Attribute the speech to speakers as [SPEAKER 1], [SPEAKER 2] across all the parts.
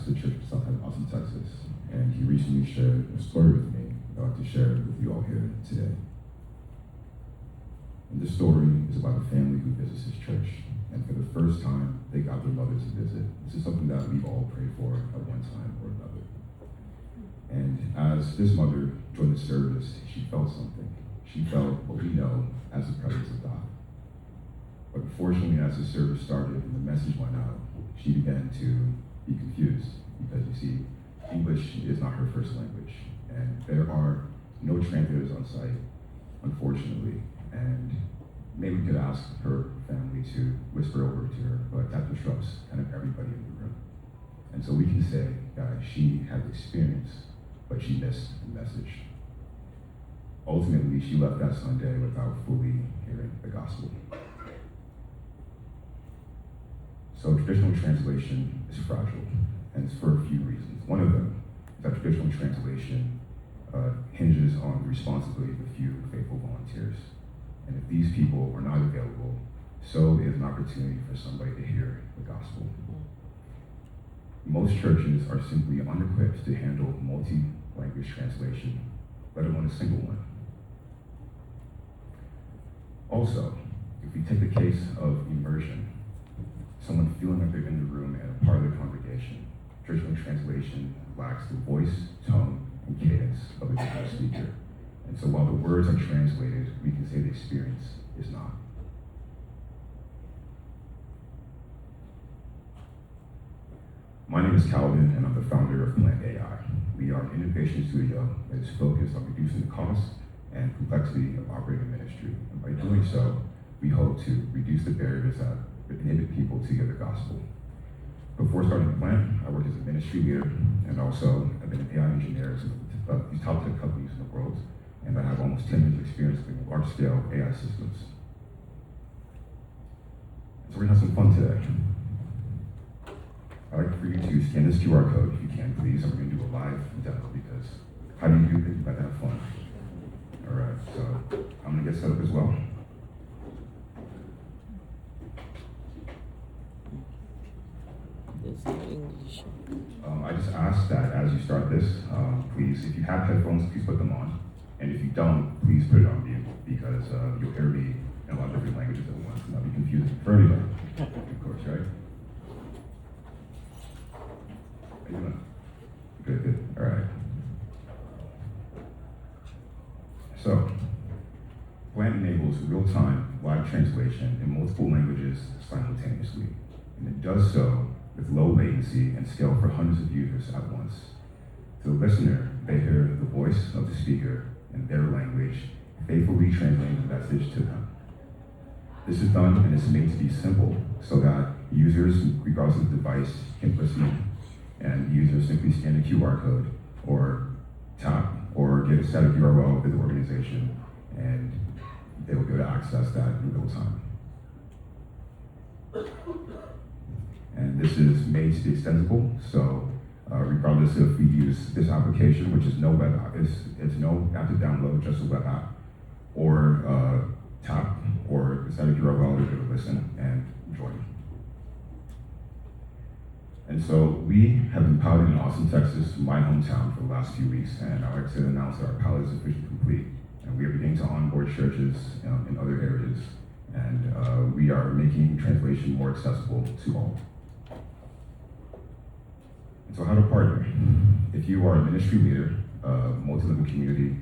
[SPEAKER 1] pastor church in South Austin, Texas, and he recently shared a story with me that I'd like to share with you all here today. And this story is about a family who visits his church, and for the first time, they got their mother to visit. This is something that we've all prayed for at one time or another. And as this mother joined the service, she felt something. She felt what we know as the presence of God. But unfortunately, as the service started and the message went out, she began to be confused because, you see, English is not her first language, and there are no translators on site, unfortunately. And maybe we could ask her family to whisper over to her, but that disrupts kind of everybody in the room. And so we can say that she had experience, but she missed the message. Ultimately, she left that Sunday without fully hearing the gospel. So traditional translation is fragile, and it's for a few reasons. One of them is that traditional translation hinges on the responsibility of a few faithful volunteers. And if these people are not available, so is an opportunity for somebody to hear the gospel. Most churches are simply unequipped to handle multi-language translation, let alone a single one. Also, if we take the case of immersion, someone feeling like they're in the room and a part of the congregation, traditional translation lacks the voice, tone, and cadence of a digital speaker. And so while the words are translated, we can say the experience is not. My name is Calvin, and I'm the founder of Plant AI. We are an innovation studio that is focused on reducing the cost and complexity of operating a ministry. And by doing so, we hope to reduce the barriers that inhibit people to hear the gospel. Before starting Plant, I worked as a ministry leader, and also I've been an AI engineer at these top 10 companies in the world. And I have almost 10 years of experience in large-scale AI systems. So we're gonna have some fun today. I'd like for you to scan this QR code if you can, please, and we're gonna do a live demo because how do you do things about to have fun? All right, so I'm gonna get set up as well.
[SPEAKER 2] There's no English.
[SPEAKER 1] I just ask that as you start this, please, if you have headphones, please put them on. And if you don't, please put it on mute because you'll hear me in a lot of different languages at once, and that'll be confusing for everybody, of course, right? How you doing? Good, good, all right. So, Plant enables real-time live translation in multiple languages simultaneously, and it does so with low latency and scale for hundreds of users at once. To the listener, they hear the voice of the speaker in their language, faithfully translating the message to them. This is done and is made to be simple so that users, regardless of the device, can listen, and users simply scan the QR code or tap or get a static URL of the organization, and they will be able to access that in real time. And this is made to be extensible, so regardless if we use this application, which is no web app, it's no app to download, just a web app, or tap, or a static URL to listen and join. And so we have been piloting in Austin, Texas, my hometown, for the last few weeks, and I'd like to announce that our pilot is officially complete, and we are beginning to onboard churches in other areas, and we are making translation more accessible to all. So how to partner? If you are a ministry leader, multilingual community,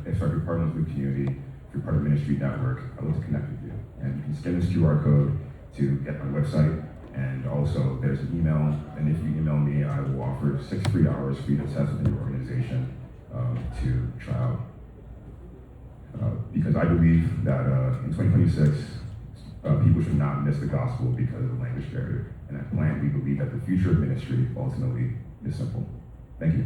[SPEAKER 1] if you're part of a multilingual community, if you're part of a ministry network, I'd love to connect with you. And you can scan this QR code to get my website, and also there's an email, and if you email me, I will offer 6 free hours for you to test with your organization to try out. Because I believe that in 2026, people should not miss the gospel because of the language barrier. And at Plant, we believe that the future of ministry ultimately is simple. Thank you.